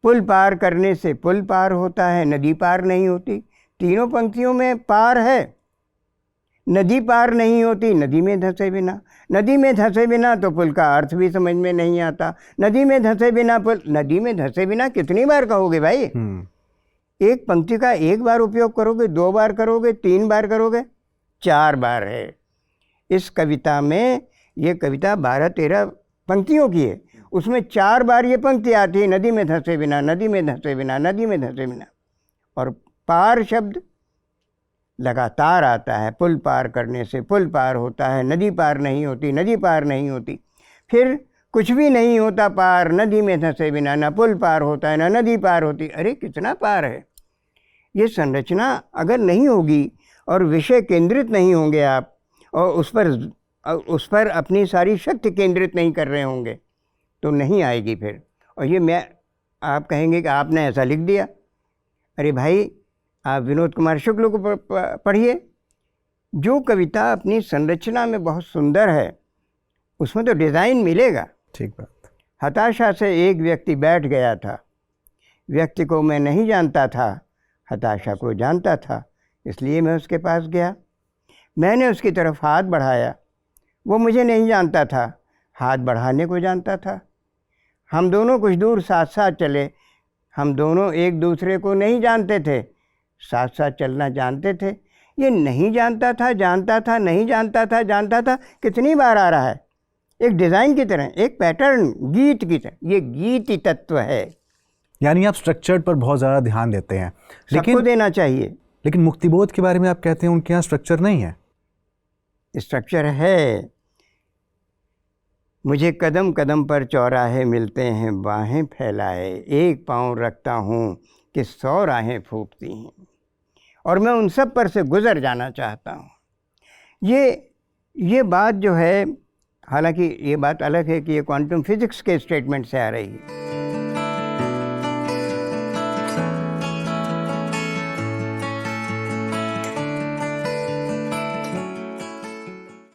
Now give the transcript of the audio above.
पुल पार करने से पुल पार होता है, नदी पार नहीं होती। तीनों पंक्तियों में पार है। नदी पार नहीं होती नदी में धंसे बिना। नदी में धंसे बिना तो पुल का अर्थ भी समझ में नहीं आता। नदी में धंसे बिना पुल, नदी में धंसे बिना कितनी बार कहोगे भाई? एक पंक्ति का एक बार उपयोग करोगे, 2 बार करोगे, 3 बार करोगे, 4 बार है इस कविता में। ये कविता 12-13 पंक्तियों की है, उसमें 4 बार ये पंक्ति आती है, नदी में धंसे बिना, नदी में धंसे बिना, नदी में धंसे बिना। और पार शब्द लगातार आता है। पुल पार करने से पुल पार होता है, नदी पार नहीं होती, नदी पार नहीं होती। फिर कुछ भी नहीं होता पार, नदी में धंसे बिना, ना पुल पार होता है ना नदी पार होती। अरे कितना पार है! ये संरचना अगर नहीं होगी और विषय केंद्रित नहीं होंगे आप, और उस पर अपनी सारी शक्ति केंद्रित नहीं कर रहे होंगे, तो नहीं आएगी फिर। और ये आप कहेंगे कि आपने ऐसा लिख दिया। अरे भाई, आप विनोद कुमार शुक्ल को पढ़िए। जो कविता अपनी संरचना में बहुत सुंदर है, उसमें तो डिज़ाइन मिलेगा। ठीक बात। हताशा से एक व्यक्ति बैठ गया था। व्यक्ति को मैं नहीं जानता था, हताशा को जानता था, इसलिए मैं उसके पास गया। मैंने उसकी तरफ हाथ बढ़ाया। वो मुझे नहीं जानता था, हाथ बढ़ाने को जानता था। हम दोनों कुछ दूर साथ साथ चले। हम दोनों एक दूसरे को नहीं जानते थे, साथ साथ चलना जानते थे। ये नहीं जानता था, जानता था, नहीं जानता था, जानता था, कितनी बार आ रहा है, एक डिज़ाइन की तरह, एक पैटर्न, गीत की तरह। ये गीति तत्व है। यानी आप स्ट्रक्चर पर बहुत ज़्यादा ध्यान देते हैं, सबको देना चाहिए। लेकिन मुक्तिबोध के बारे में आप कहते हैं उनके यहाँ स्ट्रक्चर नहीं है। स्ट्रक्चर है। मुझे कदम कदम पर चौराहे मिलते हैं बाहें फैलाए, एक पाँव रखता हूँ कि 100 राहें फूकती हैं, और मैं उन सब पर से गुज़र जाना चाहता हूँ। ये बात जो है, हालांकि ये बात अलग है कि ये क्वांटम फिजिक्स के स्टेटमेंट से आ रही है।